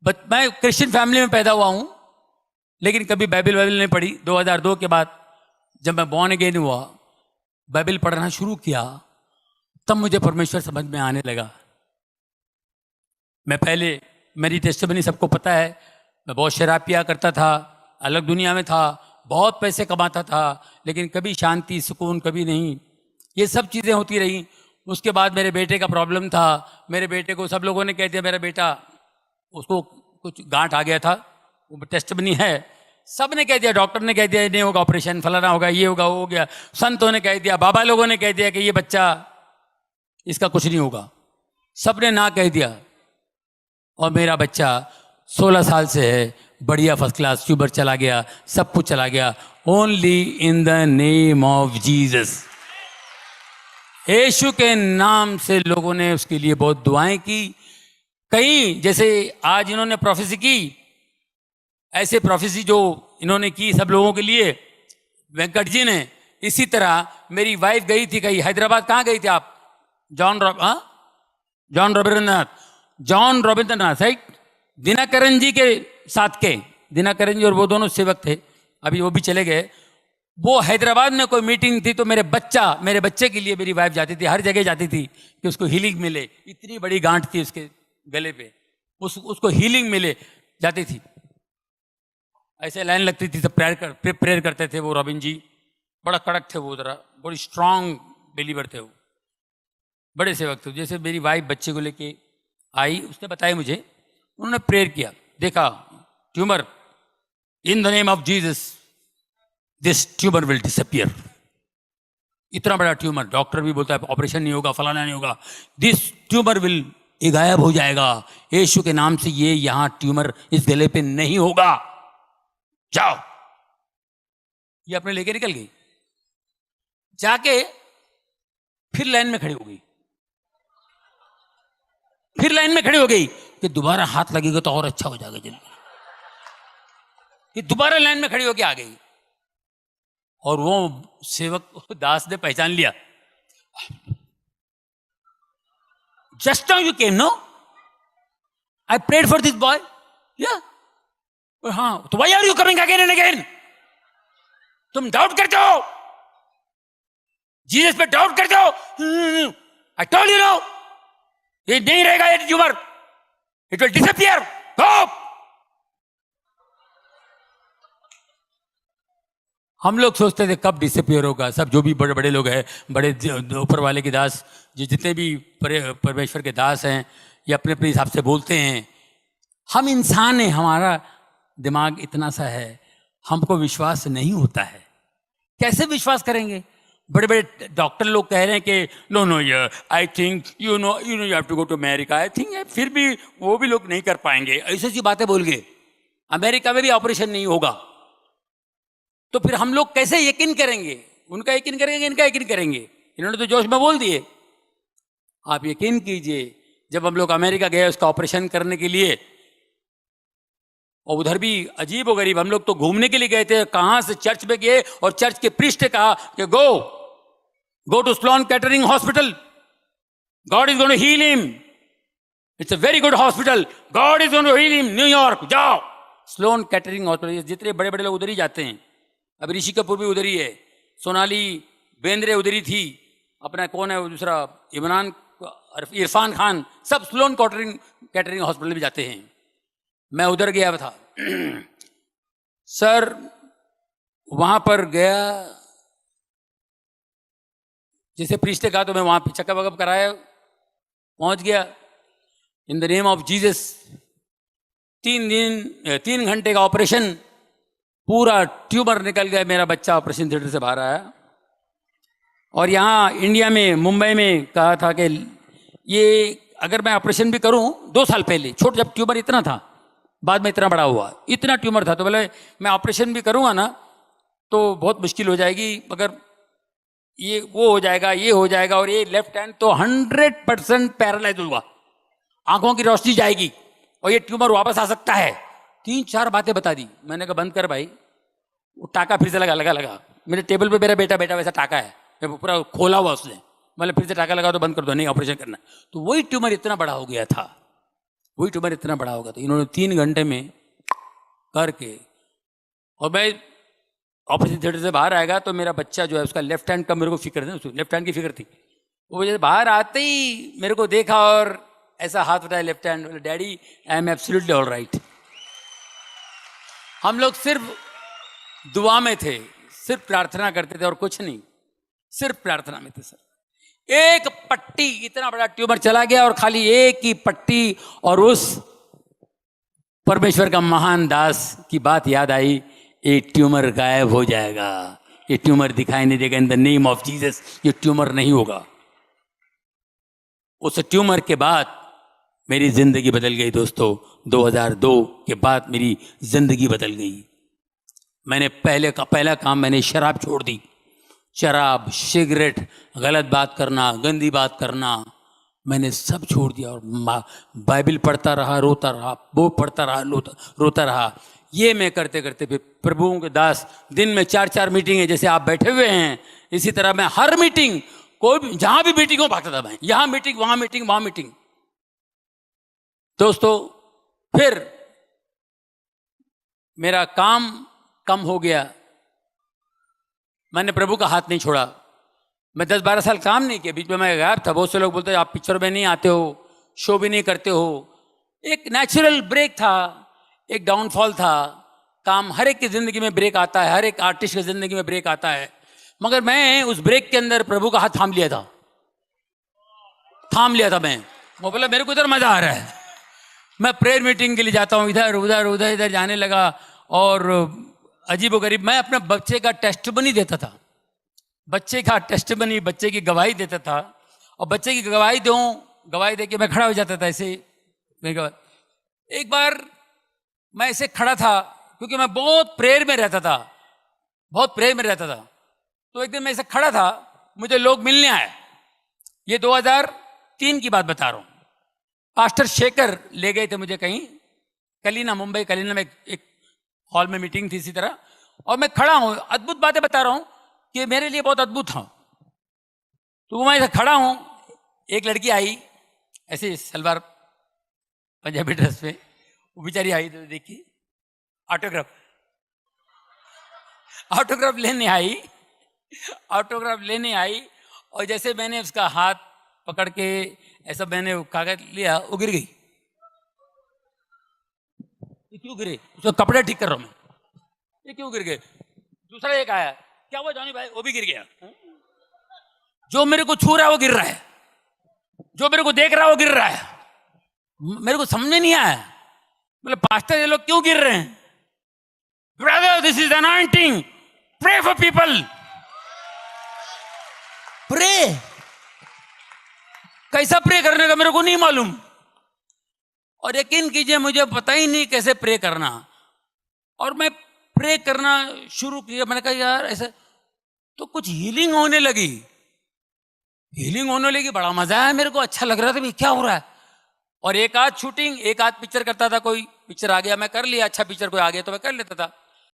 मैं Christian family में पैदा हुआ हूं, लेकिन कभी बाइबल नहीं पढ़ी। 2002 के बाद जब मैं बॉर्न अगेन हुआ, बाइबल पढ़ना शुरू किया, तब मुझे परमेश्वर समझ में आने लगा। मैं पहले, मेरी टेस्टिमनी सबको पता है, मैं बहुत शराब पिया करता था, अलग दुनिया में था, बहुत पैसे कमाता था, लेकिन कभी शांति सुकून कभी नहीं। ये सब चीज़ें होती रही। उसके बाद मेरे बेटे का प्रॉब्लम था। मेरे बेटे को सब लोगों ने कह दिया मेरा बेटा, उसको कुछ गांठ आ गया था, वो टेस्टिमनी है, सब ने कह दिया, डॉक्टर ने कह दिया ये नहीं होगा, ऑपरेशन फलाना होगा, ये होगा, वो हो गया, संतों ने कह दिया, बाबा लोगों ने कह दिया कि ये बच्चा, इसका कुछ नहीं होगा, सब ने ना कह दिया। और मेरा बच्चा 16 साल से है, बढ़िया फर्स्ट क्लास, ट्यूबर चला गया, सब कुछ चला गया, only in the name of Jesus. यीशु के नाम से लोगों ने उसके लिए बहुत दुआएं की। कई जैसे आज इन्होंने प्रोफेसी की, ऐसे प्रोफेसी जो इन्होंने की सब लोगों के लिए, वेंकट जी ने, इसी तरह मेरी वाइफ गई थी कहीं हैदराबाद। कहाँ गई थी आप? जॉन रविंद्रनाथ राइट, दिनाकरन जी के साथ के, दिनाकरन जी और वो दोनों सेवक थे, अभी वो भी चले गए। वो हैदराबाद में कोई मीटिंग थी, तो मेरे बच्चे के लिए मेरी वाइफ जाती थी, हर जगह जाती थी कि उसको हीलिंग मिले। इतनी बड़ी गांठ थी उसके गले पे, उसको हीलिंग मिले, जाती थी, ऐसे लाइन लगती थी, सब प्रेयर करते थे। वो रॉबिन जी बड़ा कड़क थे, वो जरा बड़ी स्ट्रांग बिलीवर थे, वो बड़े सेवक थे। जैसे मेरी वाइफ बच्चे को लेके आई, उसने बताया मुझे, उन्होंने प्रेयर किया, देखा tumour, in the name of Jesus this tumour will disappear. इतना बड़ा ट्यूमर, डॉक्टर भी बोलता है ऑपरेशन नहीं होगा, फलाना नहीं होगा, दिस ट्यूमर विल, ये गायब हो जाएगा, यीशु के नाम से ये यहां ट्यूमर इस गले पे नहीं होगा, जाओ। ये अपने लेके निकल गई, जाके फिर लाइन में खड़ी हो गई, फिर लाइन में खड़ी हो गई कि दोबारा हाथ लगेगा तो और अच्छा हो जाएगा जल्दी। कि दोबारा लाइन में खड़ी होकर आ गई, और वो सेवक दास ने पहचान लिया, just now you came, no I prayed for this boy, या हाँ, तो why are you coming again and again? तुम डाउट करते हो, जीसस पे डाउट करते हो। आई टोल्ड यू नो, ये नहीं रहेगा ये ट्यूमर, इट विल डिसअपियर, गो। हम लोग सोचते थे कब डिसअपियर होगा, सब जो भी बड़े बड़े लोग हैं, बड़े ऊपर वाले के दास, जितने भी परमेश्वर के दास हैं, ये अपने अपने हिसाब से बोलते हैं। हम इंसान हैं, हमारा दिमाग इतना सा है, हमको विश्वास नहीं होता है। कैसे विश्वास करेंगे? बड़े बड़े डॉक्टर लोग कह रहे हैं कि नो नो यार, I think you know you have to go to America, I think, फिर भी वो भी लोग नहीं कर पाएंगे, ऐसी ऐसी बातें बोल गए। अमेरिका में भी ऑपरेशन नहीं होगा, तो फिर हम लोग कैसे यकीन करेंगे? उनका यकीन करेंगे, इनका यकीन करेंगे? इन्होंने तो जोश में बोल दिए। आप यकीन कीजिए, जब हम लोग अमेरिका गए उसका ऑपरेशन करने के लिए, और उधर भी अजीब व गरीब, हम लोग तो घूमने के लिए गए थे, कहां से चर्च में गए, और चर्च के प्रीस्ट ने कहा कि go to Sloan Kettering hospital, God is going to heal him, it's a very good hospital, God is going to heal him, New York जाओ। स्लोन कैटरिंग हॉस्पिटल, जितने बड़े बड़े लोग उधर ही जाते हैं। अब ऋषि कपूर भी उधर ही है, सोनाली बेंद्रे उधर ही थी, अपना कौन है वो दूसरा, इरफान खान, सब स्लोन कैटरिंग हॉस्पिटल में जाते हैं। मैं उधर गया था सर, वहां पर गया, जैसे प्रीस्ट ने कहा, तो मैं वहां पे चेकअप वकअप कराया, पहुंच गया। इन द नेम ऑफ जीसस, 3 घंटे का ऑपरेशन, पूरा ट्यूमर निकल गया, मेरा बच्चा ऑपरेशन थिएटर से बाहर आया। और यहाँ इंडिया में, मुंबई में कहा था कि ये अगर मैं ऑपरेशन भी करूं, 2 साल पहले, छोटा जब ट्यूमर इतना था, बाद में इतना बड़ा हुआ, इतना ट्यूमर था, तो बोले मैं ऑपरेशन भी करूंगा ना तो बहुत मुश्किल हो जाएगी, मगर ये वो हो जाएगा, ये हो जाएगा, और ये लेफ्ट हैंड तो 100% पैरालाइज होगा, आंखों की रोशनी जाएगी, और ये ट्यूमर वापस आ सकता है। 3-4 बातें बता दी। मैंने कहा बंद कर भाई। वो टाका फिर से लगा मेरे टेबल पे, मेरा बेटा वैसा टाका है, पूरा खोला हुआ उसने, मतलब फिर से टाका लगा तो बंद कर दो, नहीं ऑपरेशन करना। तो वही ट्यूमर इतना बड़ा हो गया था। वही ट्यूमर इतना बड़ा होगा। तो इन्होंने 3 घंटे में करके, और मैं ऑपरेशन थिएटर से बाहर आएगा तो मेरा बच्चा जो है उसका लेफ्ट हैंड का मेरे को फिक्र थी, लेफ्ट हैंड की फिक्र थी। वो जैसे बाहर आते ही मेरे को देखा और ऐसा हाथ उठाया लेफ्ट हैंड, बोले daddy I am absolutely all right. हम लोग सिर्फ दुआ में थे, सिर्फ प्रार्थना करते थे और कुछ नहीं, सिर्फ प्रार्थना में थे सर। एक पट्टी, इतना बड़ा ट्यूमर चला गया और खाली एक ही पट्टी, और उस परमेश्वर का महान दास की बात याद आई, ये ट्यूमर गायब हो जाएगा, ये ट्यूमर दिखाई नहीं देगा, इन द नेम ऑफ जीसस ये ट्यूमर नहीं होगा। उस ट्यूमर के बाद मेरी जिंदगी बदल गई दोस्तों। 2002 के बाद मेरी जिंदगी बदल गई। मैंने पहला काम मैंने शराब छोड़ दी। शराब, सिगरेट, गलत बात करना, गंदी बात करना, मैंने सब छोड़ दिया और बाइबल पढ़ता रहा, रोता रहा, वो पढ़ता रहा, रोता रहा। ये मैं करते करते फिर प्रभुओं के दास दिन में 4-4 मीटिंग है, जैसे आप बैठे हुए हैं इसी तरह मैं हर मीटिंग, कोई भी जहां भी मीटिंग हो भागता था मैं, यहां मीटिंग, वहां मीटिंग, वहां मीटिंग। दोस्तों फिर मेरा काम कम हो गया, मैंने प्रभु का हाथ नहीं छोड़ा। मैं 10-12 साल काम नहीं किया, बीच में मैं गायब था। बहुत से लोग बोलते आप पिक्चर में नहीं आते हो, शो भी नहीं करते हो। एक नेचुरल ब्रेक था, एक डाउनफॉल था। काम हर एक की जिंदगी में ब्रेक आता है, हर एक आर्टिस्ट की जिंदगी में ब्रेक आता है। मगर मैं उस ब्रेक के अंदर प्रभु का हाथ थाम लिया था, मैं। वो बोला मेरे को इधर मजा आ रहा है, मैं प्रेयर मीटिंग के लिए जाता हूँ, इधर उधर उधर इधर जाने लगा। और अजीबोगरीब मैं अपने बच्चे का टेस्टिमनी देता था, बच्चे की गवाही देता था। और बच्चे की गवाही दे के मैं खड़ा हो जाता था ऐसे। एक बार मैं ऐसे खड़ा था क्योंकि मैं बहुत प्रेयर में रहता था। तो एक दिन मैं ऐसे खड़ा था, मुझे लोग मिलने आए। ये 2003 की बात बता रहा हूँ। पास्टर शेखर ले गए थे मुझे कहीं मुंबई कलीना में, एक हॉल में मीटिंग थी इसी तरह। और मैं खड़ा हूँ, अद्भुत बातें बता रहा हूँ कि मेरे लिए बहुत अद्भुत था। तो मैं ऐसे खड़ा हूँ, एक लड़की आई ऐसे सलवार पंजाबी ड्रेस पे, वो बेचारी आई तो देखिए ऑटोग्राफ लेने आई। और जैसे मैंने उसका हाथ पकड़ के ऐसा मैंने कागज लिया, वो गिर गई। ये क्यों गिरे? उसका कपड़े ठीक कर रहा हूं मैं, ये क्यों गिर गए? दूसरा एक आया, क्या हुआ जॉनी भाई? वो भी गिर गया। जो मेरे को छू रहा है वो गिर रहा है, जो मेरे को देख रहा है वो गिर रहा है। मेरे को समझ में नहीं आया, बोले पास्टर ये लोग क्यों गिर रहे हैं? Brother this is anointing, pray for people. Pray कैसा प्रे करने का मेरे को नहीं मालूम। और यकीन कीजिए मुझे पता ही नहीं कैसे प्रे करना। और मैं प्रे करना शुरू किया, मैंने कहा यार ऐसे तो कुछ हीलिंग होने लगी, बड़ा मजा आया मेरे को, अच्छा लग रहा था भाई क्या हो रहा है। और एक आध शूटिंग, एक आध पिक्चर करता था, कोई पिक्चर आ गया मैं कर लिया, अच्छा पिक्चर कोई आ गया तो मैं कर लेता था।